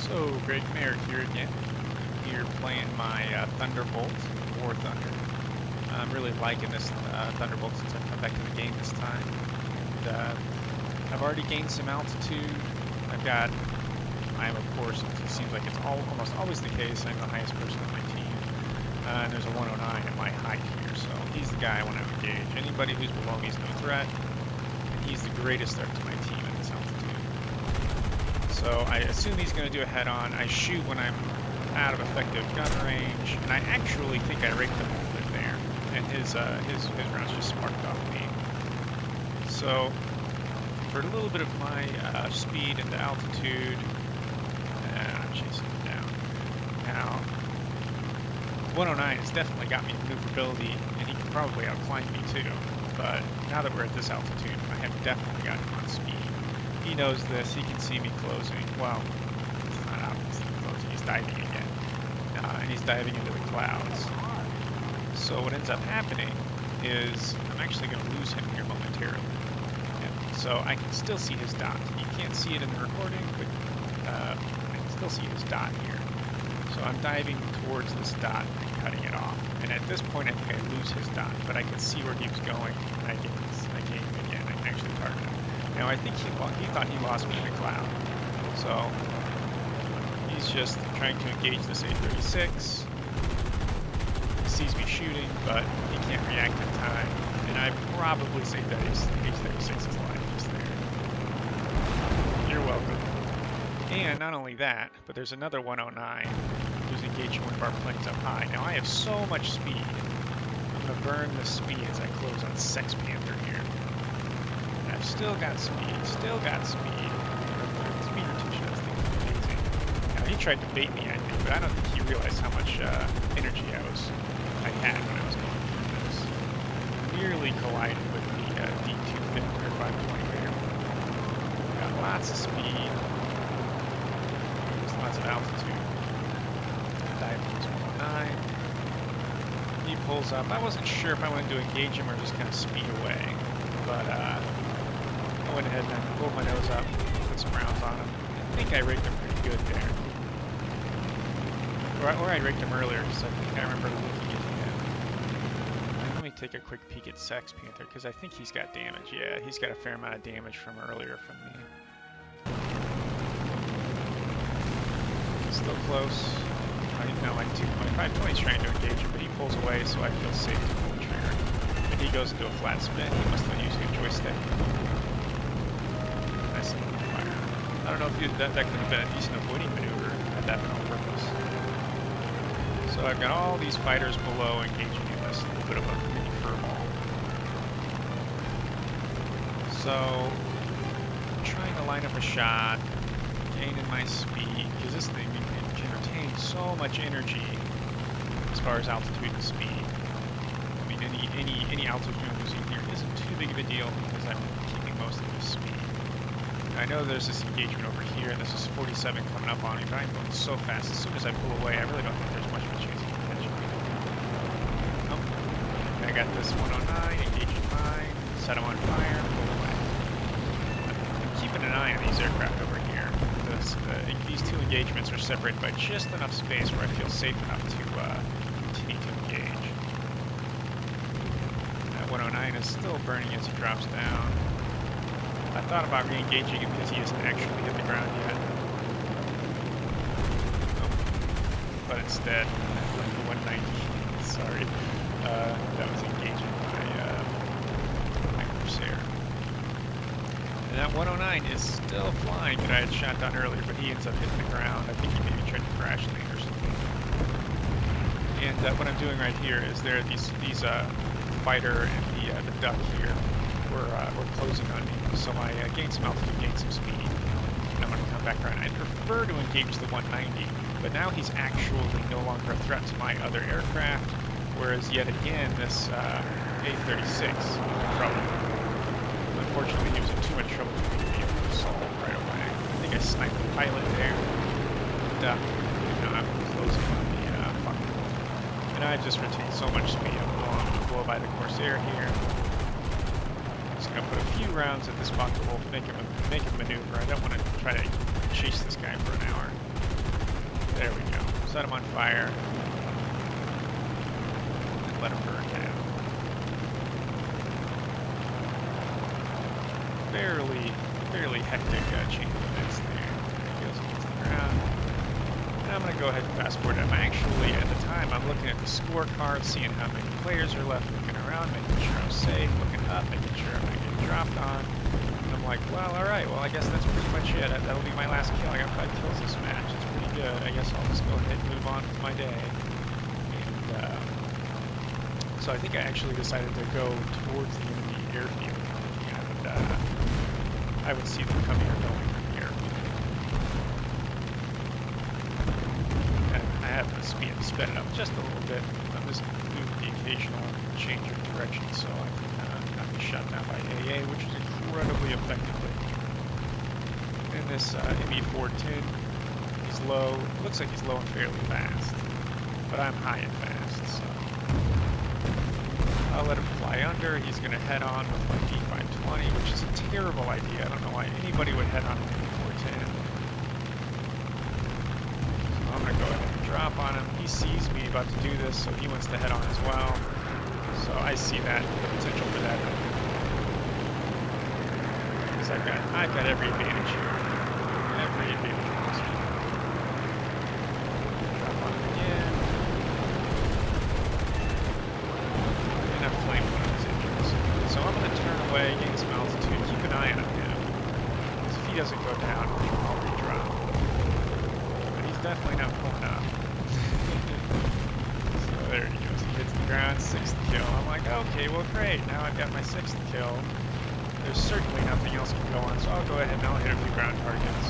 So, Greg Mayer here again. Here playing my Thunderbolt, Warthunder. I'm really liking this Thunderbolt since I've come back to the game this time. And I've already gained some altitude. I'm of course, it seems like it's almost always the case, I'm the highest person on my team. And there's a 109 at my height here, so he's the guy I want to engage. Anybody who's below me is no threat, and he's the greatest threat to my team at this altitude. So I assume he's going to do a head-on. I shoot when I'm out of effective gun range, and I actually think I raked him a little bit there, and his rounds just sparked off me. So for a little bit of my speed into altitude, and I'm chasing him down. Now, 109 has definitely got me maneuverability, and he can probably outclimb me too. But now that we're at this altitude, I have definitely got him on speed. He knows this. He can see me closing. Well, it's not obviously closing. He's diving again. And he's diving into the clouds. So what ends up happening is I'm actually going to lose him here momentarily. And so I can still see his dot. You can't see it in the recording, but I can still see his dot here. So I'm diving towards this dot and cutting it off. And at this point, I think I lose his dot, but I can see where he was going. And I gain him again. I can actually target him. Now I think he thought he lost me in the cloud. So he's just trying to engage this A-36. He sees me shooting, but he can't react in time. And I probably saved that H-36's life just there. You're welcome. And not only that, but there's another 109 who's engaging one of our planes up high. Now I have so much speed. I'm going to burn the speed as I close on Sex Panther here. I've still got speed, Speed or two shots, I think is amazing. Now he tried to bait me, I think, but I don't think he realized how much energy I had when I was going through this. Nearly collided with the D-250 or 520 there. Got lots of speed. There's lots of altitude. Diving to 109. He pulls up. I wasn't sure if I wanted to engage him or just kind of speed away, but I went ahead and I pulled my nose up, put some rounds on him. I think I raked him pretty good there. Or I raked him earlier, because I think I remember looking at him. And let me take a quick peek at Sex Panther, because I think he's got damage. Yeah, he's got a fair amount of damage from earlier from me. Still close. Now like 2.5 he's trying to engage him, but he pulls away, so I feel safe to pull the trigger. And he goes into a flat spin. He must have been using a joystick. I don't know if that could have been a decent avoiding maneuver had that been on purpose. So I've got all these fighters below engaging in this little bit of a mini furball. So I'm trying to line up a shot, gaining my speed, because this thing can retain so much energy as far as altitude and speed. I mean, any altitude I'm losing here isn't too big of a deal because I'm keeping most of the speed. I know there's this engagement over here, and this is 47 coming up on me, but I'm going so fast. As soon as I pull away, I really don't think there's much of a chance of catching me. Nope. I got this 109, engaging mine, set them on fire, pull away. I'm keeping an eye on these aircraft over here. These two engagements are separated by just enough space where I feel safe enough to continue to engage. That 109 is still burning as he drops down. I thought about re-engaging him because he hasn't actually hit the ground yet. Oh. But instead, the 190, sorry, that was engaging my Corsair. And that 109 is still flying that I had shot down earlier, but he ends up hitting the ground. I think he maybe tried to crash land or something. And what I'm doing right here is there are these fighter and the duck here. Were closing on me, so I gained some altitude, gained some speed, and I'm going to come back around. I prefer to engage the 190, but now he's actually no longer a threat to my other aircraft, whereas yet again this A-36 trouble. Unfortunately, he was in too much trouble for me to be able to solve right away. I think I sniped the pilot there, duck, and now I'm closing on the fucking. And I just retained so much speed. I'm going to blow by the Corsair here. Just gonna put a few rounds at this buckle, make him maneuver. I don't want to try to chase this guy for an hour. There we go. Set him on fire. And let him burn down. Fairly hectic chain of events there. He goes against the ground. And I'm going to go ahead and fast forward. I'm actually, at the time, I'm looking at the scorecard, seeing how many players are left, looking around, making sure I'm safe, looking up, making sure I'm not getting dropped on. And I'm like, well, alright, well, I guess that's pretty much it. That'll be my last kill. I got 5 kills this match. It's pretty good. I guess I'll just go ahead and move on with my day. And so I think I actually decided to go towards the enemy airfield. I would see them coming or going from the airfield. And I have to sped it up just a little bit. I'm just doing the occasional change of direction so I can not be shot down by AA, which is incredibly effectively. And this ME410, he's low. It looks like he's low and fairly fast, but I'm high and fast, so I'll let him fly under. He's going to head on with my P-520, which is a terrible idea. I don't know why anybody would head on an ME410. So I'm going to go ahead and drop on him. He sees me about to do this, so he wants to head on as well. So I see that, the potential for that. Because I've got every advantage here. Every advantage. Drop on him again. And I'm flamed one of his engines. So I'm going to turn away, gain some altitude, keep an eye on him. Because if he doesn't go down, I'll redrop. But he's definitely not pulling up. So there he goes. He hits the ground, 6th kill. I'm like, okay, well great. Now I've got my 6th kill. There's certainly nothing else can go on, so I'll go ahead and I'll hit a few ground targets.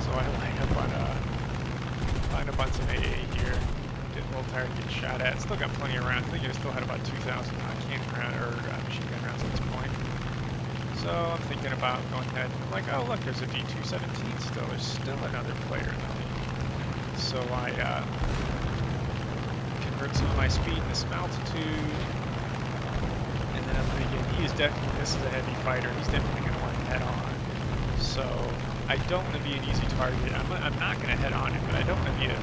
So I line up on some AA here. Getting a little tired of getting shot at. Still got plenty of rounds. I think I still had about 2,000 cannon round or machine gun rounds at this point. So I'm thinking about going ahead. I'm like, oh look, there's a D217 still. There's still another player in the league. So I convert some of my speed into some altitude. And then I'm thinking, this is a heavy fighter, he's definitely going to want to head on. So, I don't want to be an easy target. I'm not going to head on him, but I don't want to be I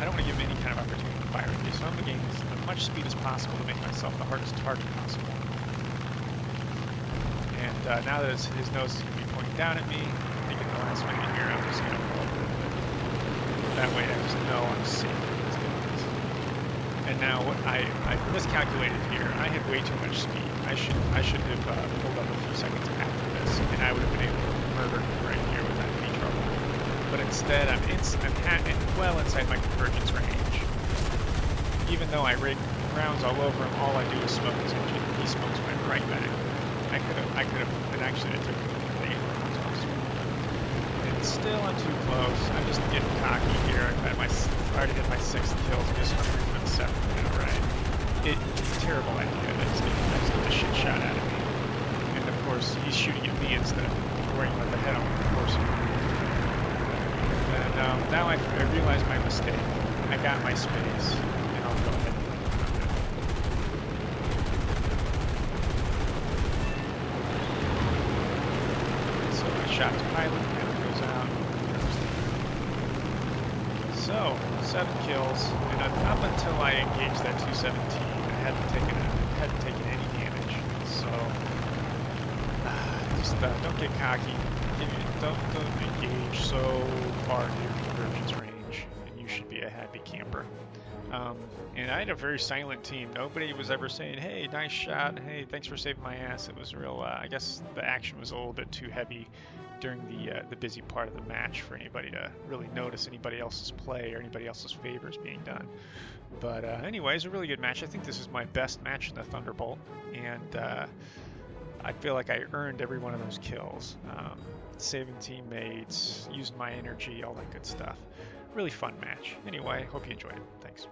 don't want to give him any kind of opportunity to fire at me. So I'm going to gain as much speed as possible to make myself the hardest target possible. And now that his nose is going to be pointing down at me, I think in the last minute here, I'm just going to pull up a little bit. That way I just know I'm safe. And now what I miscalculated here. I had way too much speed. I should have pulled up a few seconds after this, and I would have been able to murder him right here without any trouble. But instead, I'm well inside my convergence range. Even though I rig rounds all over him, all I do is smoke his engine. He smokes my right back. I could have, and actually it took me 8 rounds also. And still, I'm too close. I'm just getting cocky here. I've already hit my 6th kills. I'm just hungry for the 7th now, right? It's a terrible idea that he's getting the shit shot out of me. And of course, he's shooting at me instead of worrying about the head on the course. And now I realize my mistake. I got my space, and I'll go ahead and so I shot the pilot, and it goes out. So, 7 kills, and up until I engaged that 217, I hadn't taken any damage. So, just don't get cocky. Don't engage so far near convergence range, and you should be a happy camper. And I had a very silent team. Nobody was ever saying, hey, nice shot, hey, thanks for saving my ass. It was real, I guess the action was a little bit too heavy during the busy part of the match for anybody to really notice anybody else's play or anybody else's favors being done. But anyways, a really good match. I think this is my best match in the Thunderbolt, and I feel like I earned every one of those kills. Saving teammates, using my energy, all that good stuff. Really fun match. Anyway, hope you enjoyed it. Thanks.